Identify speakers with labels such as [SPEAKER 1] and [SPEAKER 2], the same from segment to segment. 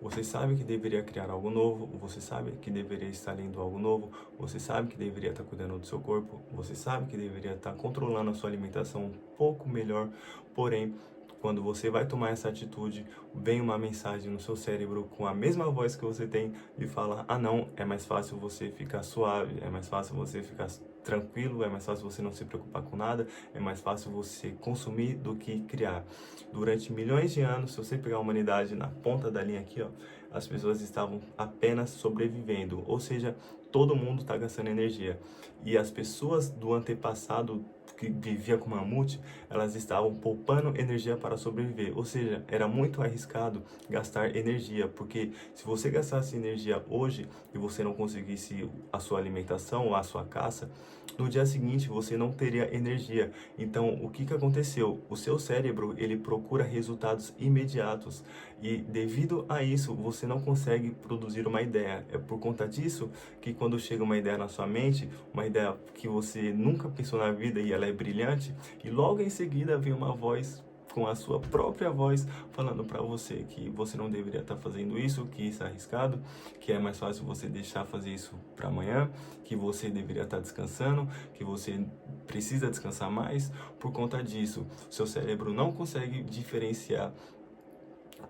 [SPEAKER 1] Você sabe que deveria criar algo novo, você sabe que deveria estar lendo algo novo, você sabe que deveria estar cuidando do seu corpo, você sabe que deveria estar controlando a sua alimentação um pouco melhor, porém, quando você vai tomar essa atitude, vem uma mensagem no seu cérebro com a mesma voz que você tem e fala: ah não, é mais fácil você ficar suave, é mais fácil você ficar tranquilo, é mais fácil você não se preocupar com nada, é mais fácil você consumir do que criar. Durante milhões de anos, se você pegar a humanidade na ponta da linha aqui, ó, as pessoas estavam apenas sobrevivendo, ou seja, todo mundo está gastando energia. E as pessoas do antepassado que vivia com mamute, elas estavam poupando energia para sobreviver, ou seja, era muito arriscado gastar energia, porque se você gastasse energia hoje e você não conseguisse a sua alimentação ou a sua caça, no dia seguinte você não teria energia. Então, o que aconteceu? O seu cérebro, ele procura resultados imediatos e devido a isso, você não consegue produzir uma ideia. É por conta disso que quando chega uma ideia na sua mente, uma ideia que você nunca pensou na vida e ela é brilhante, e logo em seguida vem uma voz com a sua própria voz falando para você que você não deveria estar fazendo isso, que isso é arriscado, que é mais fácil você deixar fazer isso para amanhã, que você deveria estar descansando, que você precisa descansar mais. Por conta disso, seu cérebro não consegue diferenciar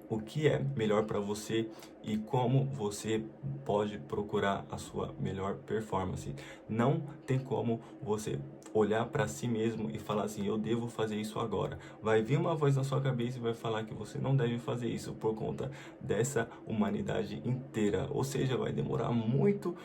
[SPEAKER 1] o que é melhor para você e como você pode procurar a sua melhor performance. Não tem como você olhar para si mesmo e falar assim: eu devo fazer isso agora. Vai vir uma voz na sua cabeça e vai falar que você não deve fazer isso por conta dessa humanidade inteira. Ou seja, vai demorar muito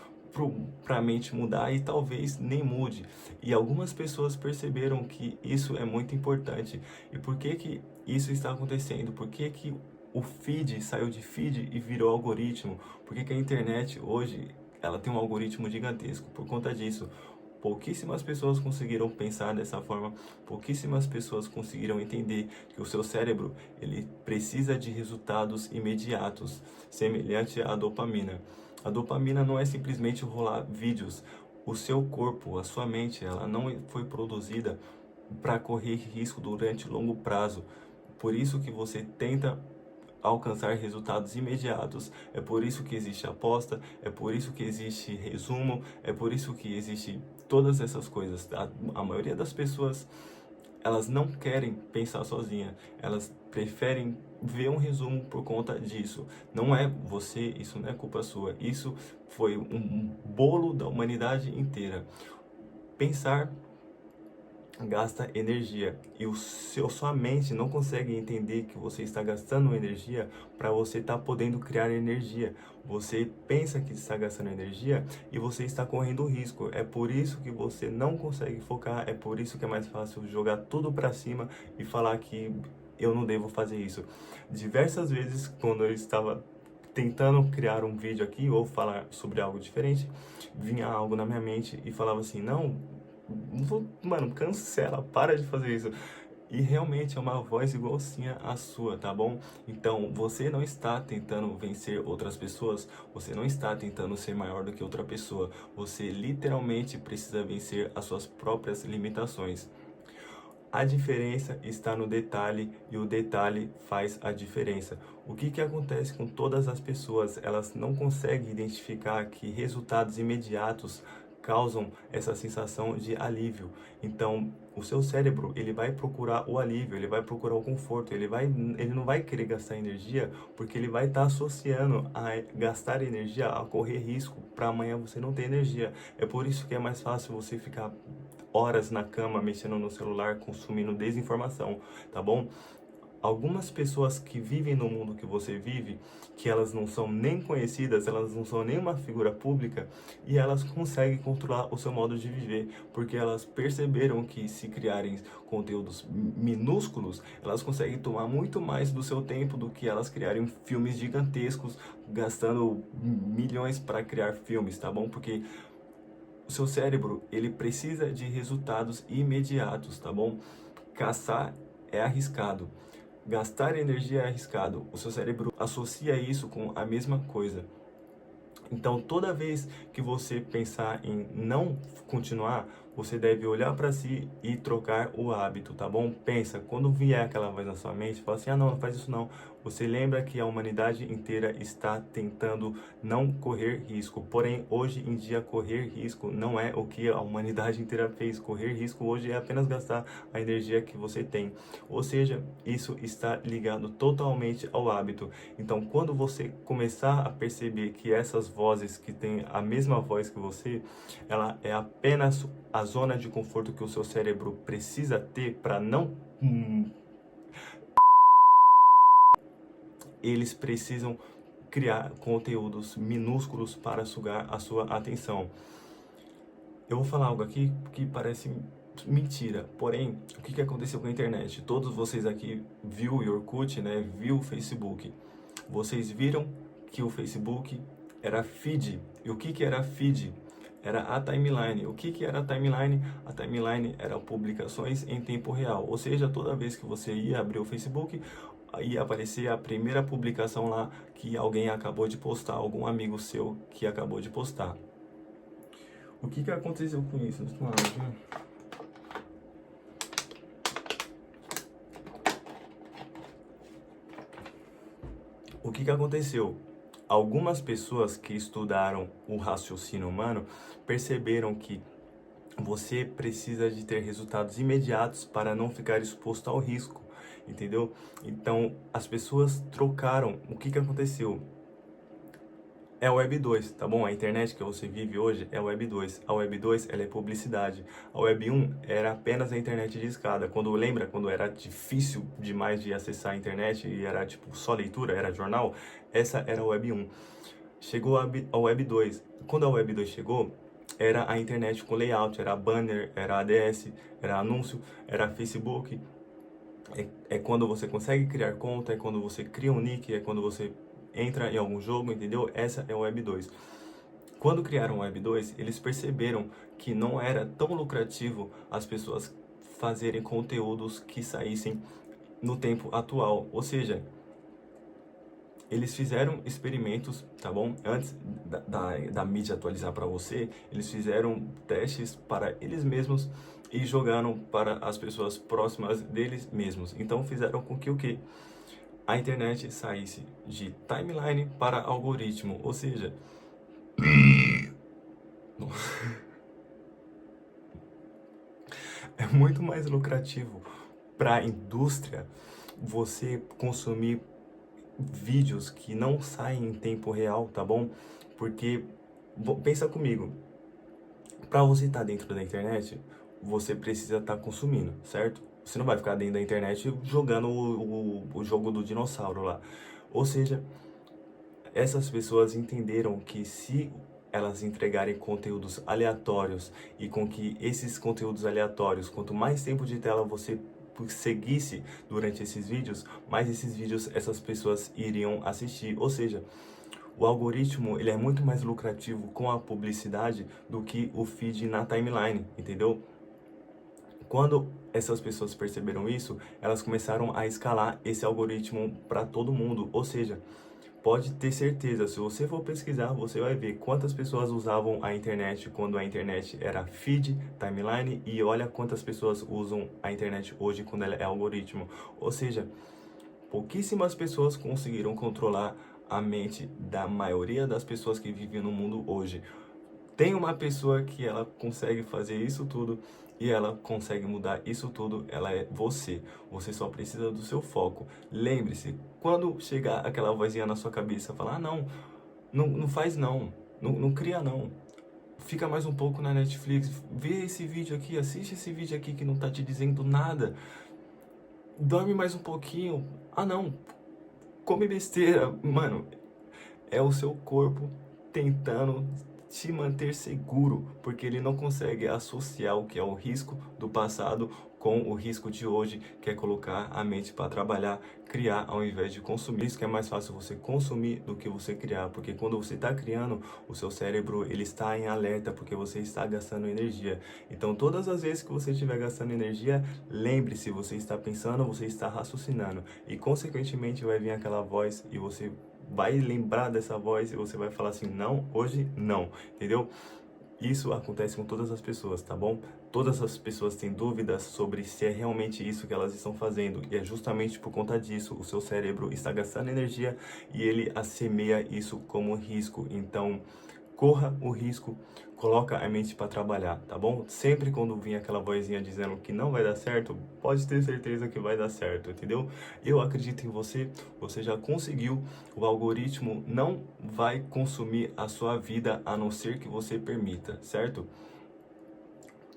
[SPEAKER 1] para a mente mudar e talvez nem mude. E algumas pessoas perceberam que isso é muito importante. E por que que isso está acontecendo? Por que que o feed saiu de feed e virou algoritmo? Por que que a internet hoje ela tem um algoritmo gigantesco? Por conta disso. Pouquíssimas pessoas conseguiram pensar dessa forma, pouquíssimas pessoas conseguiram entender que o seu cérebro ele precisa de resultados imediatos, semelhante à dopamina. A dopamina não é simplesmente rolar vídeos. O seu corpo, a sua mente, ela não foi produzida para correr risco durante longo prazo. Por isso que você tenta alcançar resultados imediatos. É por isso que existe aposta, é por isso que existe resumo, é por isso que existe todas essas coisas. A maioria das pessoas, elas não querem pensar sozinha, elas preferem ver um resumo por conta disso. Não é você, isso não é culpa sua, isso foi um bolo da humanidade inteira. Pensar gasta energia e sua mente não consegue entender que você está gastando energia para você estar podendo criar energia. Você pensa que está gastando energia e você está correndo risco. É por isso que você não consegue focar, é por isso que é mais fácil jogar tudo para cima e falar que eu não devo fazer isso. Diversas vezes quando eu estava tentando criar um vídeo aqui ou falar sobre algo diferente, vinha algo na minha mente e falava assim: não, mano, cancela, para de fazer isso. E realmente é uma voz igualzinha à sua, tá bom? Então, você não está tentando vencer outras pessoas, você não está tentando ser maior do que outra pessoa. Você literalmente precisa vencer as suas próprias limitações. A diferença está no detalhe e o detalhe faz a diferença. O que que acontece com todas as pessoas? Elas não conseguem identificar que resultados imediatos causam essa sensação de alívio. Então, o seu cérebro, ele vai procurar o alívio, ele vai procurar o conforto, ele não vai querer gastar energia, porque ele vai estar associando a gastar energia a correr risco para amanhã você não ter energia. É por isso que é mais fácil você ficar horas na cama mexendo no celular, consumindo desinformação, tá bom? Algumas pessoas que vivem no mundo que você vive, que elas não são nem conhecidas, elas não são nem uma figura pública, e elas conseguem controlar o seu modo de viver, porque elas perceberam que se criarem conteúdos minúsculos, elas conseguem tomar muito mais do seu tempo do que elas criarem filmes gigantescos, gastando milhões para criar filmes, tá bom? Porque o seu cérebro, ele precisa de resultados imediatos, tá bom? Caçar é arriscado. Gastar energia é arriscado. O seu cérebro associa isso com a mesma coisa. Então, toda vez que você pensar em não continuar, você deve olhar para si e trocar o hábito, tá bom? Pensa, quando vier aquela voz na sua mente, fala assim, ah não, não faz isso não. Você lembra que a humanidade inteira está tentando não correr risco. Porém, hoje em dia, correr risco não é o que a humanidade inteira fez. Correr risco hoje é apenas gastar a energia que você tem. Ou seja, isso está ligado totalmente ao hábito. Então, quando você começar a perceber que essas vozes que têm a mesma voz que você, ela é apenas a zona de conforto que o seu cérebro precisa ter para não eles precisam criar conteúdos minúsculos para sugar a sua atenção. Eu vou falar algo aqui que parece mentira, porém, o que aconteceu com a internet? Todos vocês aqui viu o Orkut, né? Viu o Facebook. Vocês viram que o Facebook era feed. E o que era feed? Era a timeline. O que era a timeline? A timeline era publicações em tempo real. Ou seja, toda vez que você ia abrir o Facebook, ia aparecer a primeira publicação lá que alguém acabou de postar, algum amigo seu que acabou de postar. O que aconteceu com isso? O que aconteceu? Algumas pessoas que estudaram o raciocínio humano perceberam que você precisa de ter resultados imediatos para não ficar exposto ao risco, entendeu? Então, as pessoas trocaram. O que aconteceu? É a Web 2, tá bom? A internet que você vive hoje é a Web 2. A Web 2, ela é publicidade. A Web 1 era apenas a internet de escada. Lembra quando era difícil demais de acessar a internet e era tipo só leitura, era jornal? Essa era a Web 1. Chegou a Web 2. Quando a Web 2 chegou, era a internet com layout, era banner, era ADS, era anúncio, era Facebook. É quando você consegue criar conta, é quando você cria um nick, é quando você entra em algum jogo, entendeu? Essa é a Web 2. Quando criaram a Web 2, eles perceberam que não era tão lucrativo as pessoas fazerem conteúdos que saíssem no tempo atual. Ou seja, eles fizeram experimentos, tá bom? Antes da mídia atualizar para você, eles fizeram testes para eles mesmos e jogaram para as pessoas próximas deles mesmos. Então fizeram com que o quê? A internet saísse de timeline para algoritmo, ou seja, é muito mais lucrativo para a indústria você consumir vídeos que não saem em tempo real, tá bom? Porque, pensa comigo, para você estar dentro da internet, você precisa estar consumindo, certo? Você não vai ficar dentro da internet jogando o jogo do dinossauro lá. Ou seja, essas pessoas entenderam que se elas entregarem conteúdos aleatórios e com que esses conteúdos aleatórios, quanto mais tempo de tela você seguisse durante esses vídeos, mais esses vídeos essas pessoas iriam assistir. Ou seja, o algoritmo ele é muito mais lucrativo com a publicidade do que o feed na timeline, entendeu? Quando essas pessoas perceberam isso, elas começaram a escalar esse algoritmo para todo mundo. Ou seja, pode ter certeza, se você for pesquisar, você vai ver quantas pessoas usavam a internet quando a internet era feed, timeline, e olha quantas pessoas usam a internet hoje quando ela é algoritmo. Ou seja, pouquíssimas pessoas conseguiram controlar a mente da maioria das pessoas que vivem no mundo hoje. Tem uma pessoa que ela consegue fazer isso tudo e ela consegue mudar isso tudo, ela é você. Você só precisa do seu foco. Lembre-se, quando chegar aquela vozinha na sua cabeça, falar, ah, não faz não cria não. Fica mais um pouco na Netflix, vê esse vídeo aqui, assiste esse vídeo aqui que não tá te dizendo nada. Dorme mais um pouquinho. Ah não, come besteira. Mano, é o seu corpo tentando te manter seguro, porque ele não consegue associar o que é o risco do passado com o risco de hoje, que é colocar a mente para trabalhar, criar ao invés de consumir. Isso que é mais fácil você consumir do que você criar, porque quando você está criando, o seu cérebro ele está em alerta, porque você está gastando energia. Então, todas as vezes que você estiver gastando energia, lembre-se, você está pensando, você está raciocinando, e consequentemente vai vir aquela voz e você vai lembrar dessa voz e você vai falar assim, não, hoje não, entendeu? Isso acontece com todas as pessoas, tá bom? Todas as pessoas têm dúvidas sobre se é realmente isso que elas estão fazendo, e é justamente por conta disso o seu cérebro está gastando energia e ele assemeia isso como risco. Então, corra o risco, coloca a mente para trabalhar, tá bom? Sempre quando vir aquela vozinha dizendo que não vai dar certo, pode ter certeza que vai dar certo, entendeu? Eu acredito em você, você já conseguiu, o algoritmo não vai consumir a sua vida a não ser que você permita, certo?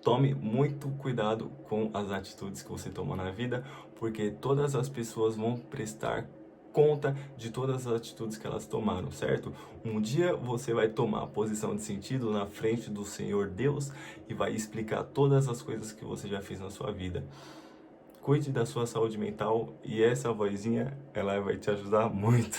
[SPEAKER 1] Tome muito cuidado com as atitudes que você toma na vida, porque todas as pessoas vão prestar conta de todas as atitudes que elas tomaram, certo? Um dia você vai tomar a posição de sentido na frente do Senhor Deus e vai explicar todas as coisas que você já fez na sua vida. Cuide da sua saúde mental e essa vozinha, ela vai te ajudar muito.